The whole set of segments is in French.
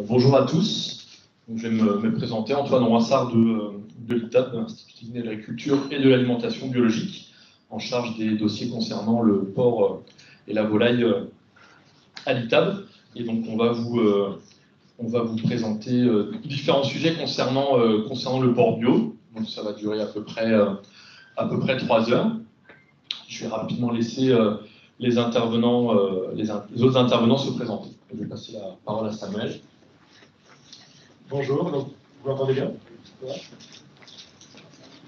Bonjour à tous. Donc, je vais me présenter, Antoine Roissard de l'ITAB, de l'Institut de l'agriculture et de l'alimentation biologique, en charge des dossiers concernant le porc et la volaille à l'ITAB. Et donc on va vous présenter différents sujets concernant le porc bio. Donc ça va durer à peu près 3 heures. Je vais rapidement laisser les autres intervenants se présenter. Je vais passer la parole à Samuel. Bonjour, donc, vous m'entendez bien? Ouais.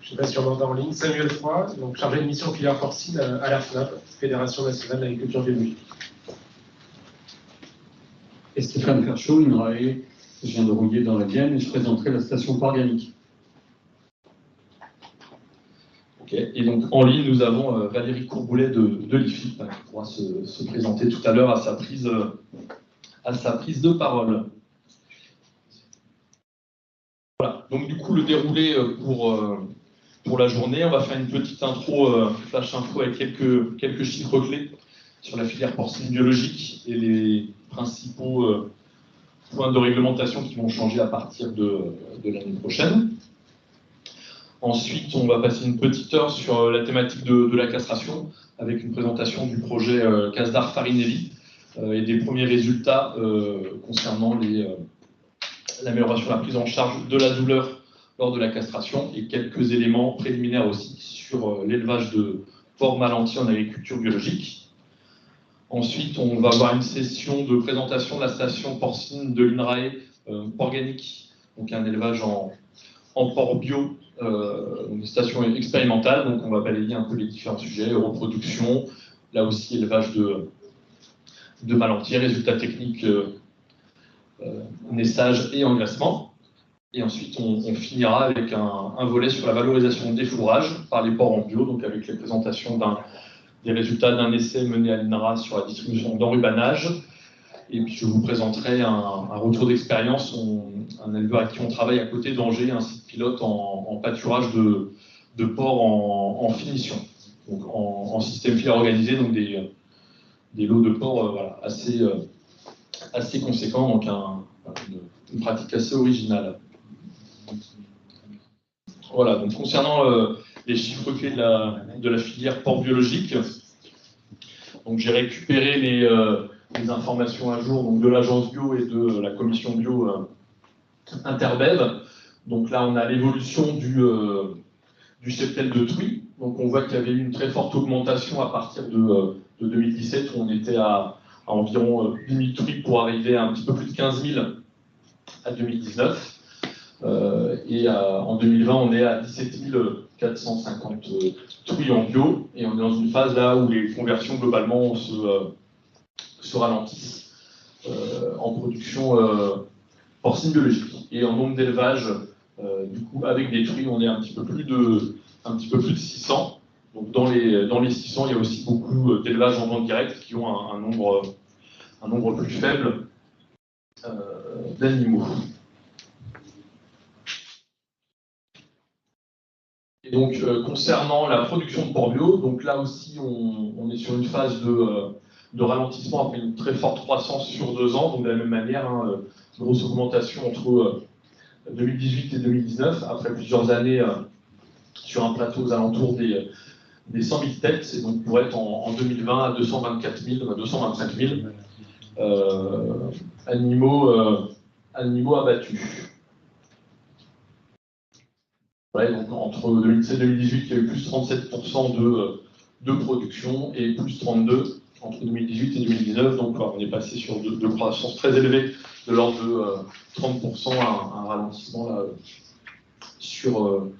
Je ne sais pas si on m'entend en ligne. Samuel Froid, donc chargé de mission filière porcine à la FNAB, Fédération nationale de l'agriculture biologique. Et Stéphane Ferchaud, INRAE, je viens de Rouillé dans la Vienne et je présenterai la station organique. Ok. Et donc en ligne, nous avons Valérie Courboulet de l'IFIP qui pourra se présenter tout à l'heure à sa prise de parole. Voilà, donc du coup le déroulé pour la journée, on va faire une petite intro, flash info avec quelques chiffres clés sur la filière porcine biologique et les principaux points de réglementation qui vont changer à partir de l'année prochaine. Ensuite, on va passer une petite heure sur la thématique de la castration avec une présentation du projet Casdar Farinelli et des premiers résultats concernant l'amélioration de la prise en charge de la douleur lors de la castration et quelques éléments préliminaires aussi sur l'élevage de porcs malantis en agriculture biologique. Ensuite, on va avoir une session de présentation de la station porcine de l'INRAE organique, donc un élevage en porc bio, une station expérimentale. Donc on va balayer un peu les différents sujets, reproduction, là aussi élevage de malantis, résultats techniques, naissage et engraissement. Et ensuite, on finira avec un volet sur la valorisation des fourrages par les porcs en bio, donc avec les présentations des résultats d'un essai mené à l'INRA sur la distribution d'enrubanage. Et puis, je vous présenterai un retour d'expérience, un éleveur avec qui on travaille à côté d'Angers, un site pilote en pâturage de porcs en finition, donc en système filière organisé, donc des lots de porcs voilà, assez conséquents, donc une pratique assez originale. Voilà, donc concernant les chiffres clés de la filière porc biologique, donc j'ai récupéré les informations à jour donc de l'agence bio et de la commission bio Interbev. Donc là, on a l'évolution du cheptel de truies. Donc on voit qu'il y avait eu une très forte augmentation à partir de 2017, où on était à environ 10 000 truies pour arriver à un petit peu plus de 15 000 à 2019. En 2020, on est à 17 450 truies en bio, et on est dans une phase là où les conversions globalement se ralentissent en production porcine biologique. Et en nombre d'élevages, du coup, avec des truies, on est un petit peu plus de 600. Donc dans les 600, il y a aussi beaucoup d'élevages en vente directe qui ont un nombre plus faible d'animaux. Et donc, concernant la production de porc bio, donc là aussi, on est sur une phase de ralentissement après une très forte croissance sur 2 ans. Donc, de la même manière, grosse augmentation entre 2018 et 2019, après plusieurs années sur un plateau aux alentours des 100 000 têtes, et donc pour être en 2020 à 224 000, 225 000 animaux abattus. Ouais, donc entre 2017 et 2018, il y a eu plus 37% de production et plus 32% entre 2018 et 2019. Donc on est passé sur de croissance très élevée de l'ordre de 30% à un ralentissement là, sur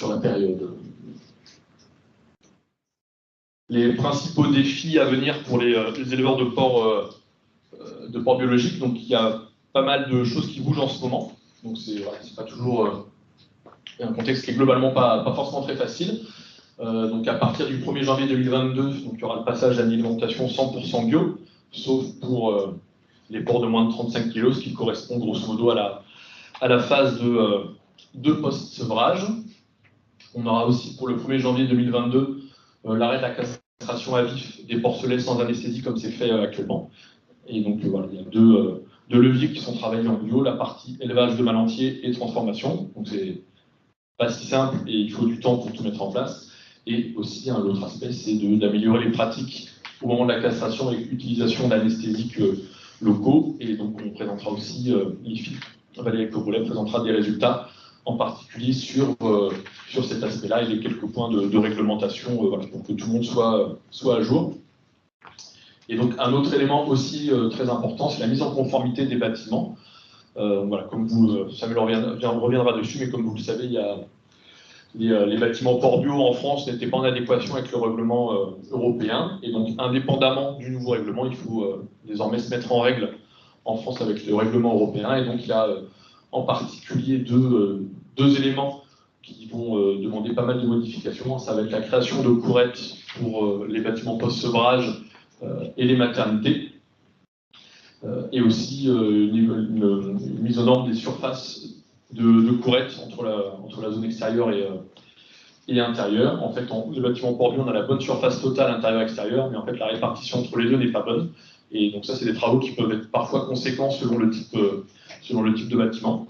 la période. Les principaux défis à venir pour les éleveurs de porc biologiques, donc il y a pas mal de choses qui bougent en ce moment. Donc c'est pas toujours un contexte qui est globalement pas forcément très facile. Donc à partir du 1er janvier 2022, donc, il y aura le passage à une alimentation 100% bio, sauf pour les porcs de moins de 35 kg, ce qui correspond grosso modo à la phase de post-sevrage. On aura aussi pour le 1er janvier 2022 l'arrêt de la castration à vif des porcelets sans anesthésie comme c'est fait actuellement. Et donc voilà, il y a de leviers qui sont travaillés en bio, la partie élevage de mâles entiers et transformation. Donc c'est pas si simple et il faut du temps pour tout mettre en place. Et aussi, l'autre aspect, c'est d'améliorer les pratiques au moment de la castration avec l'utilisation d'anesthésiques locaux. Et donc, on présentera aussi, l'IFI, Valérie Coboulet présentera des résultats, en particulier sur cet aspect-là et les quelques points de réglementation voilà, pour que tout le monde soit à jour. Et donc, un autre élément aussi très important, c'est la mise en conformité des bâtiments. Voilà, comme vous, Samuel reviendra dessus, mais comme vous le savez, il y a les bâtiments port bio en France n'étaient pas en adéquation avec le règlement européen. Et donc, indépendamment du nouveau règlement, il faut désormais se mettre en règle en France avec le règlement européen. Et donc, il y a en particulier deux éléments qui vont demander pas mal de modifications. Ça va être la création de courettes pour les bâtiments post-sevrage et les maternités. Et aussi une mise aux normes des surfaces de courettes entre la zone extérieure et intérieure. En fait, le bâtiment port bio, on a la bonne surface totale intérieure-extérieure, mais en fait, la répartition entre les deux n'est pas bonne. Et donc ça, c'est des travaux qui peuvent être parfois conséquents selon le type de bâtiment.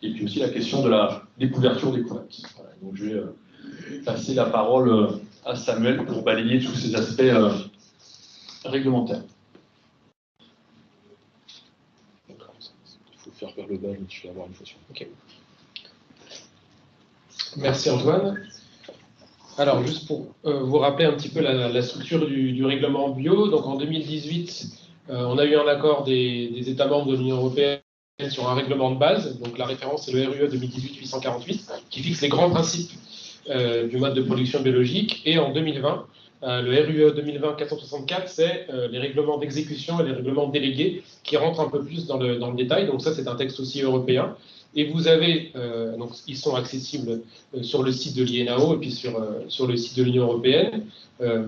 Et puis aussi la question de la découverture des courettes. Voilà, donc je vais passer la parole à Samuel pour balayer tous ces aspects réglementaires. Faire vers le bas, mais tu vas avoir une question. Ok. Merci Antoine. Alors, juste pour vous rappeler un petit peu la structure du règlement bio, donc en 2018, on a eu un accord des États membres de l'Union européenne sur un règlement de base, donc la référence c'est le RUE 2018-848, qui fixe les grands principes du mode de production biologique, et en 2020, le RUE 2020-464, c'est les règlements d'exécution et les règlements délégués qui rentrent un peu plus dans le détail. Donc ça, c'est un texte aussi européen. Et vous avez, donc ils sont accessibles sur le site de l'INAO et puis sur le site de l'Union européenne,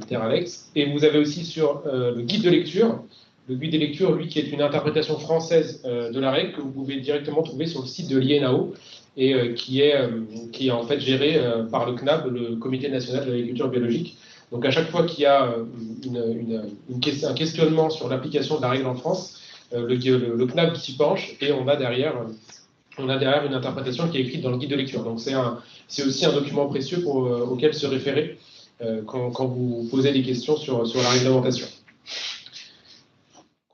Terralex. Et vous avez aussi sur le guide de lecture. Le guide des lectures, lui, qui est une interprétation française de la règle que vous pouvez directement trouver sur le site de l'INAO et qui est en fait géré par le CNAB, le Comité national de l'agriculture biologique. Donc à chaque fois qu'il y a un questionnement sur l'application de la règle en France, le CNAB qui s'y penche et on a derrière une interprétation qui est écrite dans le guide de lecture. Donc c'est aussi un document précieux auquel se référer quand vous posez des questions sur la réglementation.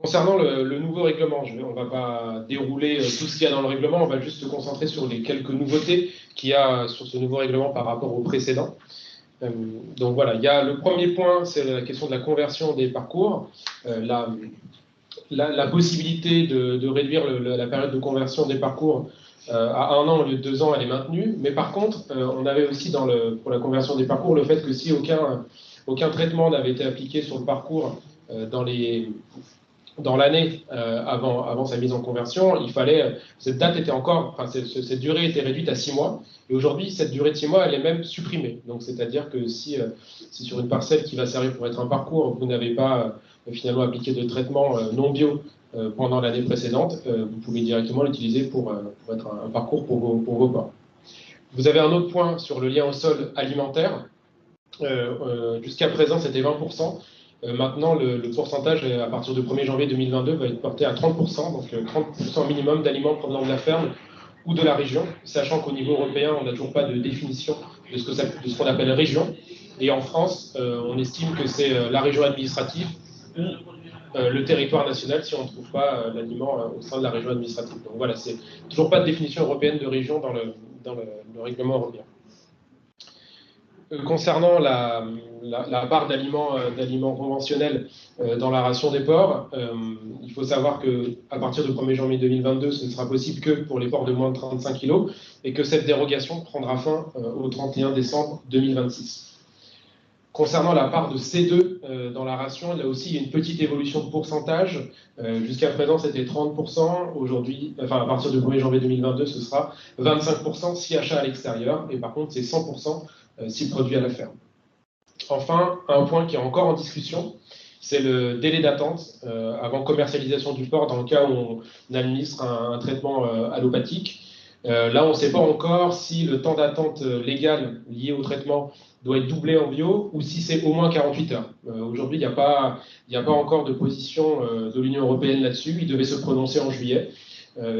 Concernant le nouveau règlement, on ne va pas dérouler tout ce qu'il y a dans le règlement, on va juste se concentrer sur les quelques nouveautés qu'il y a sur ce nouveau règlement par rapport au précédent. Donc voilà, il y a le premier point, c'est la question de la conversion des parcours. La possibilité de réduire la période de conversion des parcours à 1 an au lieu de 2 ans, elle est maintenue. Mais par contre, on avait aussi pour la conversion des parcours le fait que si aucun traitement n'avait été appliqué sur le parcours dans l'année avant sa mise en conversion, cette durée était réduite à 6 mois. Et aujourd'hui, cette durée de 6 mois, elle est même supprimée. Donc, c'est-à-dire que si sur une parcelle qui va servir pour être un parcours, vous n'avez pas finalement appliqué de traitement non bio pendant l'année précédente, vous pouvez directement l'utiliser pour être un parcours pour vos porcs. Vous avez un autre point sur le lien au sol alimentaire. Jusqu'à présent, c'était 20%. Maintenant, le pourcentage, à partir du 1er janvier 2022, va être porté à 30%, donc 30% minimum d'aliments provenant de la ferme ou de la région, sachant qu'au niveau européen, on n'a toujours pas de définition de ce qu'on appelle région. Et en France, on estime que c'est la région administrative ou le territoire national si on ne trouve pas l'aliment au sein de la région administrative. Donc voilà, c'est toujours pas de définition européenne de région dans le règlement européen. Concernant la part d'aliments conventionnels dans la ration des porcs, il faut savoir qu'à partir du 1er janvier 2022, ce ne sera possible que pour les porcs de moins de 35 kg et que cette dérogation prendra fin au 31 décembre 2026. Concernant la part de C2 dans la ration, là aussi, il y a une petite évolution de pourcentage. Jusqu'à présent, c'était 30%. Aujourd'hui, à partir du 1er janvier 2022, ce sera 25% si achat à l'extérieur. Et par contre, c'est 100% si produit à la ferme. Enfin, un point qui est encore en discussion, c'est le délai d'attente avant commercialisation du porc dans le cas où on administre un traitement allopathique. Là, on ne sait pas encore si le temps d'attente légal lié au traitement doit être doublé en bio ou si c'est au moins 48 heures. Aujourd'hui, il n'y a pas encore de position de l'Union européenne là-dessus. Il devait se prononcer en juillet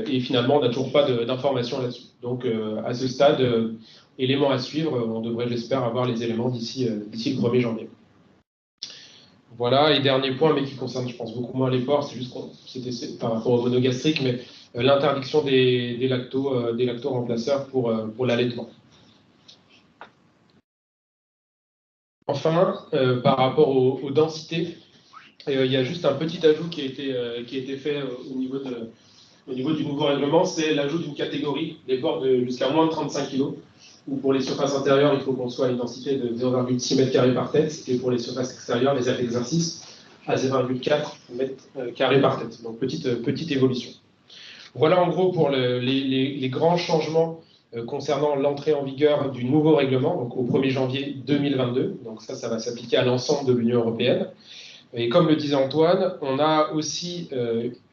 et finalement, on n'a toujours pas d'informations là-dessus. Donc, à ce stade, élément à suivre. On devrait, j'espère, avoir les éléments d'ici le 1er janvier. Voilà, et dernier point, mais qui concerne, je pense, beaucoup moins les porcs, c'est juste c'était par rapport au monogastrique, mais l'interdiction des lacto-remplaceurs pour l'allaitement. Enfin, par rapport aux densités, il y a juste un petit ajout qui a été fait au niveau du nouveau règlement, c'est l'ajout d'une catégorie, des porcs jusqu'à moins de 35 kg, où pour les surfaces intérieures, il faut qu'on soit à une densité de 0,6 m² par tête, et pour les surfaces extérieures, les actes d'exercice, à 0,4 m² par tête. Donc petite évolution. Voilà en gros pour les grands changements concernant l'entrée en vigueur du nouveau règlement, donc au 1er janvier 2022. Donc ça va s'appliquer à l'ensemble de l'Union européenne. Et comme le disait Antoine, on a aussi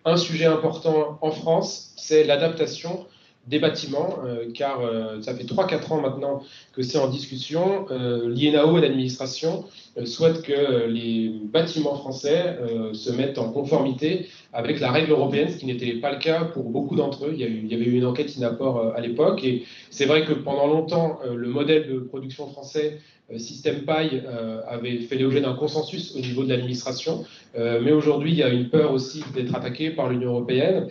un sujet important en France, c'est l'adaptation des bâtiments, car ça fait 3-4 ans maintenant que c'est en discussion. L'INAO et l'administration souhaitent que les bâtiments français se mettent en conformité avec la règle européenne, ce qui n'était pas le cas pour beaucoup d'entre eux. Il y avait eu une enquête INAPOR à l'époque, et c'est vrai que pendant longtemps, le modèle de production français Système paille avait fait l'objet d'un consensus au niveau de l'administration, mais aujourd'hui il y a une peur aussi d'être attaqué par l'Union européenne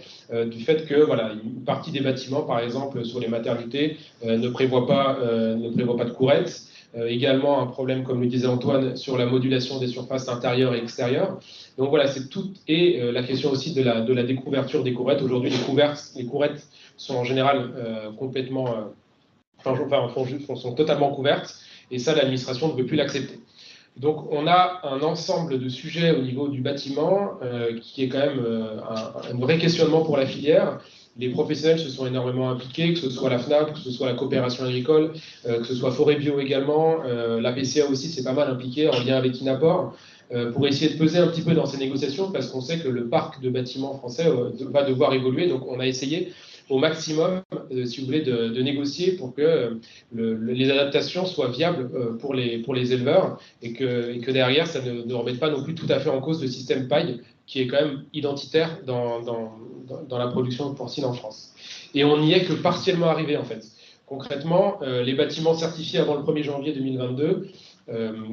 du fait que voilà, une partie des bâtiments, par exemple sur les maternités, ne prévoit pas de courettes. Également un problème, comme le disait Antoine, sur la modulation des surfaces intérieures et extérieures. Donc voilà, c'est tout. Et la question aussi de la découverture des courettes. Aujourd'hui, les courettes sont en général complètement, sont totalement couvertes. Et ça, l'administration ne veut plus l'accepter. Donc, on a un ensemble de sujets au niveau du bâtiment qui est quand même un vrai questionnement pour la filière. Les professionnels se sont énormément impliqués, que ce soit la FNAP, que ce soit la coopération agricole, que ce soit Forêt Bio également. La PCA aussi s'est pas mal impliquée en lien avec INAPOR pour essayer de peser un petit peu dans ces négociations parce qu'on sait que le parc de bâtiments français va devoir évoluer. Donc, on a essayé au maximum, si vous voulez, de négocier pour que les adaptations soient viables pour les éleveurs et que derrière, ça ne remette pas non plus tout à fait en cause le système paille qui est quand même identitaire dans la production porcine en France. Et on n'y est que partiellement arrivé, en fait. Concrètement, les bâtiments certifiés avant le 1er janvier 2022,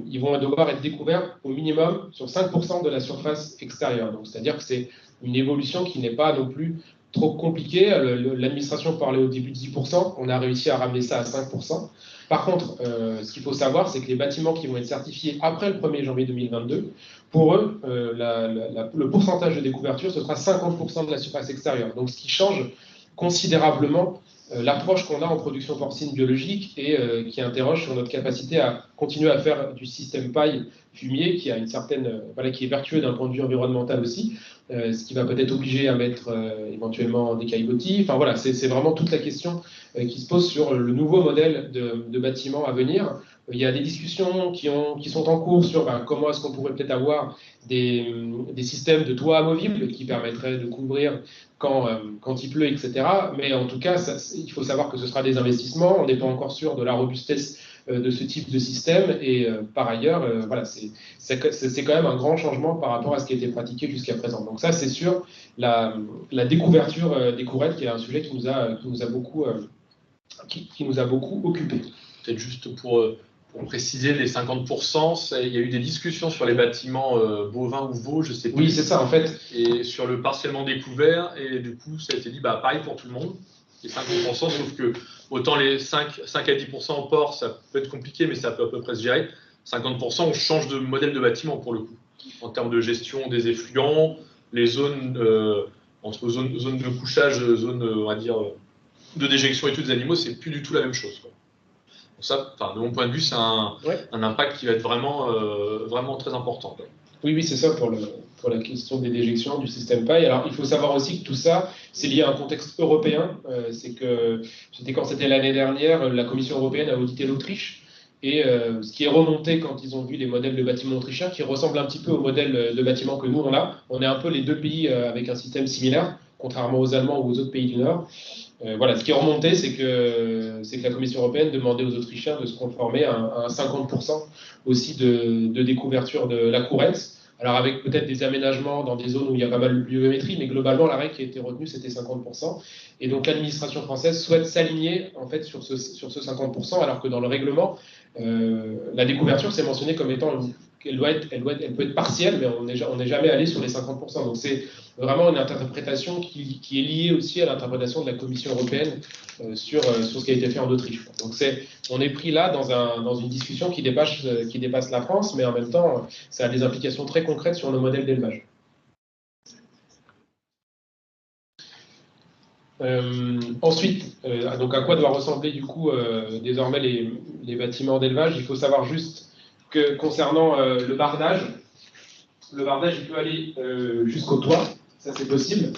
ils vont devoir être découverts au minimum sur 5% de la surface extérieure. Donc, c'est-à-dire que c'est une évolution qui n'est pas non plus trop compliqué. L'administration parlait au début de 10%, on a réussi à ramener ça à 5%. Par contre, ce qu'il faut savoir, c'est que les bâtiments qui vont être certifiés après le 1er janvier 2022, pour eux, le pourcentage de découverture, ce sera 50% de la surface extérieure. Donc, ce qui change considérablement l'approche qu'on a en production porcine biologique et qui interroge sur notre capacité à continuer à faire du système paille fumier qui a une certaine, qui est vertueux d'un point de vue environnemental aussi, ce qui va peut-être obliger à mettre éventuellement des caillebotis. Enfin voilà, c'est vraiment toute la question qui se pose sur le nouveau modèle de bâtiment à venir. Il y a des discussions qui sont en cours sur comment est-ce qu'on pourrait peut-être avoir des systèmes de toits amovibles qui permettraient de couvrir quand il pleut, etc. Mais en tout cas, il faut savoir que ce sera des investissements. On n'est pas encore sûr de la robustesse de ce type de système. Et par ailleurs, voilà, c'est quand même un grand changement par rapport à ce qui a été pratiqué jusqu'à présent. Donc ça, c'est sûr, la découverture des courettes, qui est un sujet qui nous a beaucoup occupé. Peut-être juste pour préciser, les 50%, il y a eu des discussions sur les bâtiments bovins ou veaux, je sais plus. Oui, c'est ça, en fait. Et sur le partiellement découvert, et du coup, ça a été dit, pareil pour tout le monde, les 50%, sauf que autant les 5 à 10% en port, ça peut être compliqué, mais ça peut à peu près se gérer. 50%, on change de modèle de bâtiment pour le coup. En termes de gestion des effluents, les zones, entre zones de couchage, zones, on va dire, de déjection et tout des animaux, c'est plus du tout la même chose, quoi. Donc ça, de mon point de vue, c'est un impact qui va être vraiment très important, quoi. Oui, c'est ça pour la question des déjections du système paille. Alors, il faut savoir aussi que tout ça, c'est lié à un contexte européen. C'est que, quand c'était l'année dernière, la Commission européenne a audité l'Autriche. Et ce qui est remonté quand ils ont vu les modèles de bâtiments autrichiens, qui ressemblent un petit peu au modèle de bâtiment que nous, on a. On est un peu les deux pays avec un système similaire. contrairement aux Allemands ou aux autres pays du Nord. Voilà, ce qui est remonté, c'est que la Commission européenne demandait aux Autrichiens de se conformer à un 50% aussi de découverture de la courette. Alors avec peut-être des aménagements dans des zones où il y a pas mal de pluviométrie, mais globalement la règle qui a été retenue c'était 50%. Et donc l'administration française souhaite s'aligner en fait sur ce 50%, alors que dans le règlement, la découverture c'est mentionné comme étant elle peut être partielle, mais on n'est jamais allé sur les 50%. Donc c'est vraiment une interprétation qui est liée aussi à l'interprétation de la Commission européenne sur ce qui a été fait en Autriche. Donc on est pris là dans une discussion qui dépasse la France, mais en même temps, ça a des implications très concrètes sur nos modèles d'élevage. Ensuite, donc à quoi doit ressembler du coup désormais les bâtiments d'élevage? Il faut savoir juste que concernant le bardage il peut aller jusqu'au toit, ça c'est possible,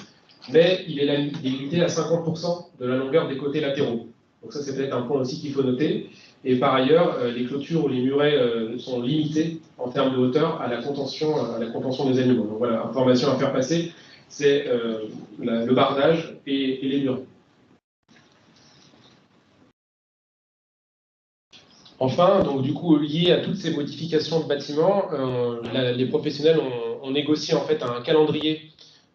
mais il est limité à 50% de la longueur des côtés latéraux. Donc ça c'est peut-être un point aussi qu'il faut noter. Et par ailleurs, les clôtures ou les murets sont limités en termes de hauteur à la contention des animaux. Donc voilà, information à faire passer, c'est le bardage et les murets. Enfin, donc du coup, lié à toutes ces modifications de bâtiments, les professionnels ont négocié en fait un calendrier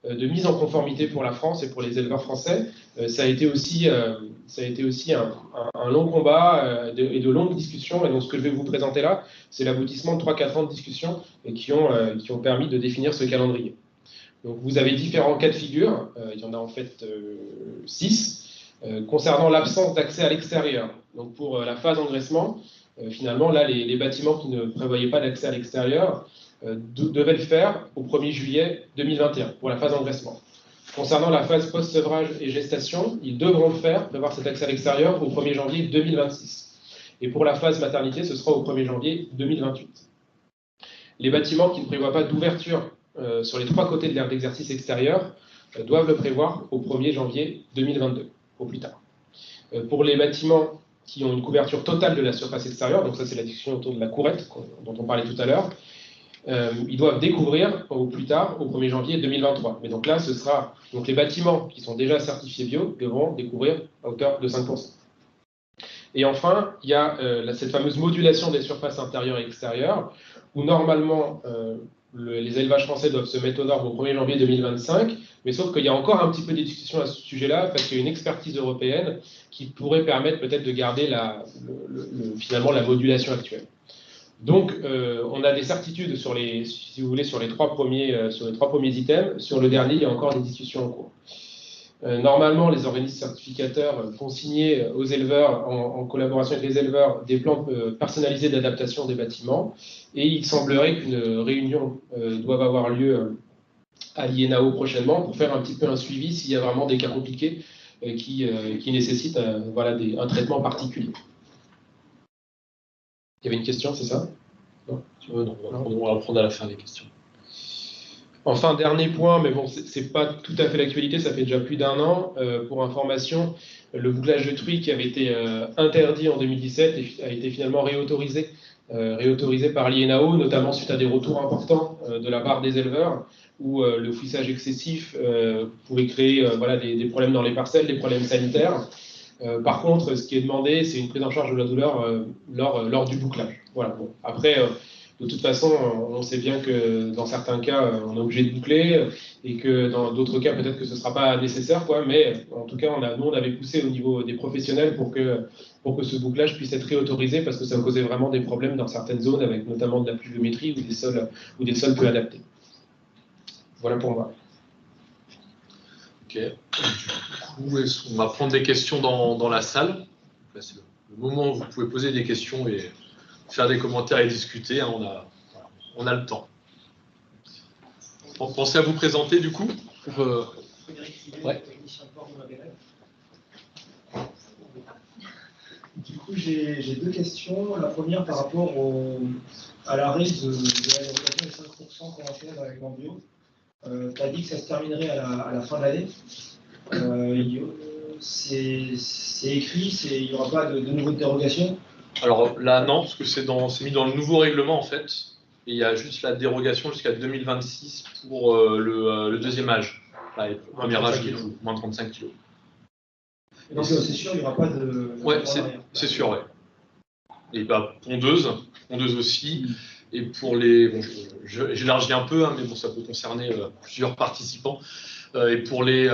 de mise en conformité pour la France et pour les éleveurs français. Ça a été aussi un long combat et de longues discussions. Et donc ce que je vais vous présenter là, c'est l'aboutissement de 3-4 ans de discussions et qui ont permis de définir ce calendrier. Donc vous avez différents cas de figure, il y en a en fait 6. Concernant l'absence d'accès à l'extérieur. Donc pour la phase engraissement, finalement, là, les bâtiments qui ne prévoyaient pas d'accès à l'extérieur devaient le faire au 1er juillet 2021 pour la phase engraissement. Concernant la phase post-sevrage et gestation, ils devront le faire, prévoir cet accès à l'extérieur au 1er janvier 2026. Et pour la phase maternité, ce sera au 1er janvier 2028. Les bâtiments qui ne prévoient pas d'ouverture sur les 3 côtés de l'aire d'exercice extérieur doivent le prévoir au 1er janvier 2022. Au plus tard. Pour les bâtiments qui ont une couverture totale de la surface extérieure, donc ça c'est la discussion autour de la courette dont on parlait tout à l'heure, ils doivent découvrir au plus tard au 1er janvier 2023. Mais donc là, ce sera donc les bâtiments qui sont déjà certifiés bio devront découvrir à hauteur de 5%. Et enfin, il y a cette fameuse modulation des surfaces intérieures et extérieures, où normalement les élevages français doivent se mettre aux normes au 1er janvier 2025, mais sauf qu'il y a encore un petit peu de discussion à ce sujet-là, parce qu'il y a une expertise européenne qui pourrait permettre peut-être de garder finalement la modulation actuelle. Donc, on a des certitudes sur si vous voulez, sur les trois premiers items. Sur le dernier, il y a encore des discussions en cours. Normalement, les organismes certificateurs font signer aux éleveurs, en collaboration avec les éleveurs, des plans personnalisés d'adaptation des bâtiments. Et il semblerait qu'une réunion doive avoir lieu à l'INAO prochainement pour faire un petit peu un suivi s'il y a vraiment des cas compliqués qui nécessitent un traitement particulier. Il y avait une question, c'est ça? Non, on va prendre à la fin les questions. Enfin, dernier point, mais bon, c'est pas tout à fait l'actualité, ça fait déjà plus d'1 an. Pour information, le bouclage de truies qui avait été interdit en 2017 a été finalement réautorisé par l'INAO, notamment suite à des retours importants de la part des éleveurs, où le fouissage excessif pouvait créer des problèmes dans les parcelles, des problèmes sanitaires. Par contre, ce qui est demandé, c'est une prise en charge de la douleur lors du bouclage. Voilà. Bon. Après, de toute façon, on sait bien que dans certains cas, on est obligé de boucler et que dans d'autres cas, peut-être que ce ne sera pas nécessaire, mais en tout cas, nous, on avait poussé au niveau des professionnels pour que ce bouclage puisse être réautorisé parce que ça causait vraiment des problèmes dans certaines zones, avec notamment de la pluviométrie ou des sols peu adaptés. Voilà pour moi. Ok. Du coup, on va prendre des questions dans la salle. Là, c'est le moment où vous pouvez poser des questions et faire des commentaires et discuter. Hein, on a le temps. Pensez à vous présenter du coup. Ouais. Du coup, j'ai 2 questions. La première par rapport à l'arrêt de la dérogation des 5% conventionnelle avec l'embryo. Tu as dit que ça se terminerait à la fin de l'année. C'est écrit, il n'y aura pas de nouvelles dérogations? Alors là, non, parce que c'est mis dans le nouveau règlement en fait. Et il y a juste la dérogation jusqu'à 2026 pour le deuxième âge. Ouais, premier âge, moins de 35 kg. Et donc, c'est sûr, il n'y aura pas de. Ouais, c'est sûr, ouais. Et pondeuse aussi. Et pour les. Bon, j'élargis un peu, hein, mais bon, ça peut concerner plusieurs participants. Et pour les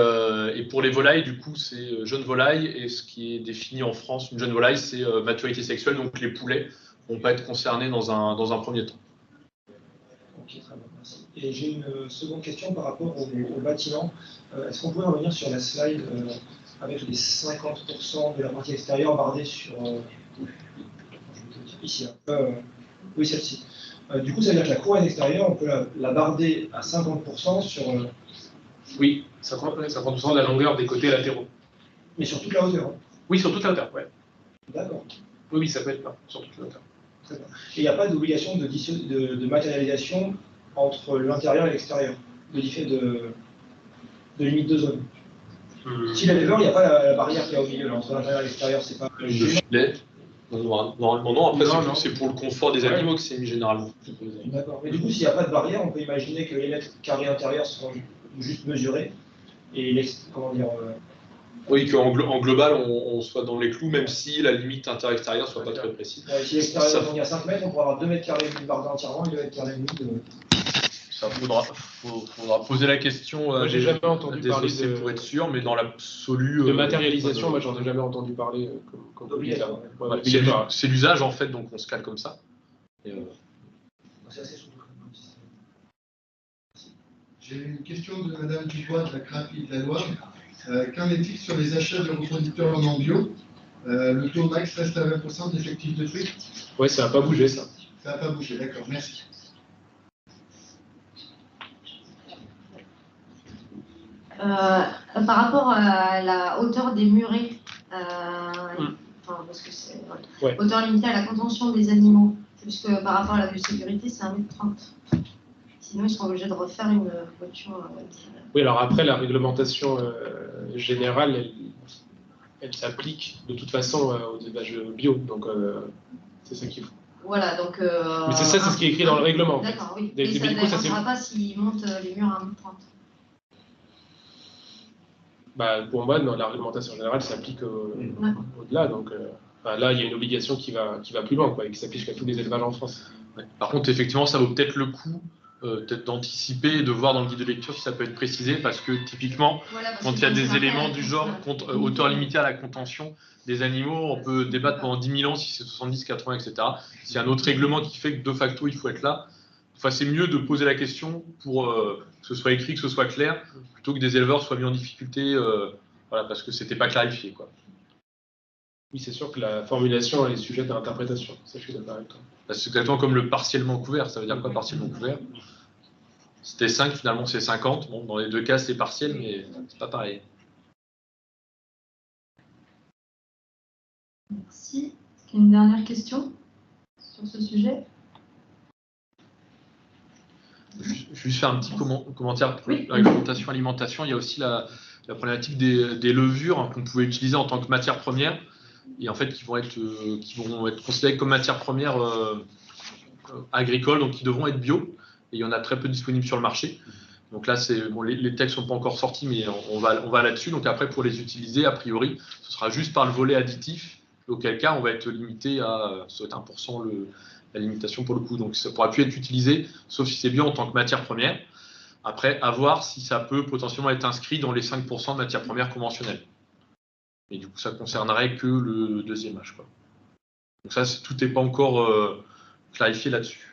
volailles, du coup, c'est jeune volaille. Et ce qui est défini en France, une jeune volaille, c'est maturité sexuelle. Donc les poulets ne vont pas être concernés dans un premier temps. Ok, très bien, merci. Et j'ai une seconde question par rapport au bâtiment. Est-ce qu'on pourrait revenir sur la slide avec les 50% de la partie extérieure bardée sur. Ici, oui, celle-ci. Du coup, ça veut dire que la couronne extérieure, on peut la barder à 50% sur. Oui, 50% de la longueur des côtés latéraux. Mais sur toute la hauteur. Hein. Oui, sur toute la hauteur, oui. D'accord. Oui, ça peut être là, sur toute la hauteur. Très bien. Et il n'y a pas d'obligation de matérialisation entre l'intérieur et l'extérieur, de limite de zone. Si la lever, il n'y a pas la barrière qu'il y a au milieu, là, entre l'intérieur et l'extérieur, c'est pas. Le filet. Normalement, non. Après, c'est pour le confort des animaux que c'est mis généralement. D'accord. Mais du coup, s'il n'y a pas de barrière, on peut imaginer que les mètres carrés intérieurs seront juste mesurés. Et comment dire. Oui, qu'en global, on soit dans les clous, même si la limite intérieur-extérieure ne soit pas très précise. Si l'extérieur est à 5 mètres, on pourra avoir 2 mètres carrés d'une bardée entièrement et 2 mètres carrés de. Ça faudra poser la question. J'ai jamais entendu parler de. Pour être sûr, mais dans l'absolu. De matérialisation, moi, j'en ai jamais entendu parler comme obligatoire. C'est l'usage, en fait, donc on se cale comme ça. C'est assez souple. J'ai une question de Madame Dubois de la Crapie de la Loire. Qu'en est-il sur les achats de reproducteurs en bio? Le taux max reste à 20% d'effectifs de trucs? Oui, ça n'a pas bougé, ça. Ça n'a pas bougé, d'accord, merci. Par rapport à la hauteur des murets, parce que c'est hauteur limitée à la contention des animaux, puisque par rapport à la biosécurité, c'est 1,30 m. Sinon, ils seront obligés de refaire une voiture. Oui, alors après, la réglementation générale, elle s'applique de toute façon aux élevages bio, donc c'est ça qu'il faut. Voilà, donc. Mais c'est ce qui est écrit dans le règlement. D'accord, oui. Mais ça ne dépendra pas s'ils montent les murs à 1,30 m. Pour moi, la réglementation générale s'applique au-delà. Donc là, il y a une obligation qui va plus loin, et qui s'applique à tous les élevages en France. Ouais. Par contre, effectivement, ça vaut peut-être le coup peut-être d'anticiper et de voir dans le guide de lecture si ça peut être précisé, parce que typiquement, quand il y a des éléments du genre hauteur limitée à la contention des animaux, on peut débattre pendant 10 000 ans si c'est 70, 80, etc. S'il y a un autre règlement qui fait que de facto il faut être là, c'est mieux de poser la question pour que ce soit écrit, que ce soit clair, plutôt que des éleveurs soient mis en difficulté parce que c'était pas clarifié, quoi. Oui, c'est sûr que la formulation est sujette à interprétation. Ça, je suis d'accord avec toi. C'est exactement comme le partiellement couvert. Ça veut dire quoi, partiellement couvert? C'était 5, finalement c'est 50. Bon, dans les deux cas, c'est partiel, mais c'est pas pareil. Merci. Est-ce qu'il y a une dernière question sur ce sujet? Je vais juste faire un petit commentaire pour Oui. la réglementation alimentation. Il y a aussi la problématique des levures qu'on pouvait utiliser en tant que matière première, et en fait qui vont être considérées comme matière première agricole, donc qui devront être bio, et il y en a très peu disponibles sur le marché. Donc là, les textes sont pas encore sortis, mais on va là-dessus. Donc après, pour les utiliser, a priori, ce sera juste par le volet additif, auquel cas on va être limité à 1% la limitation pour le coup. Donc ça ne pourra plus être utilisé, sauf si c'est bio en tant que matière première. Après, à voir si ça peut potentiellement être inscrit dans les 5% de matière première conventionnelle. Et du coup, ça concernerait que le deuxième âge, quoi. Donc ça, tout n'est pas encore clarifié là-dessus.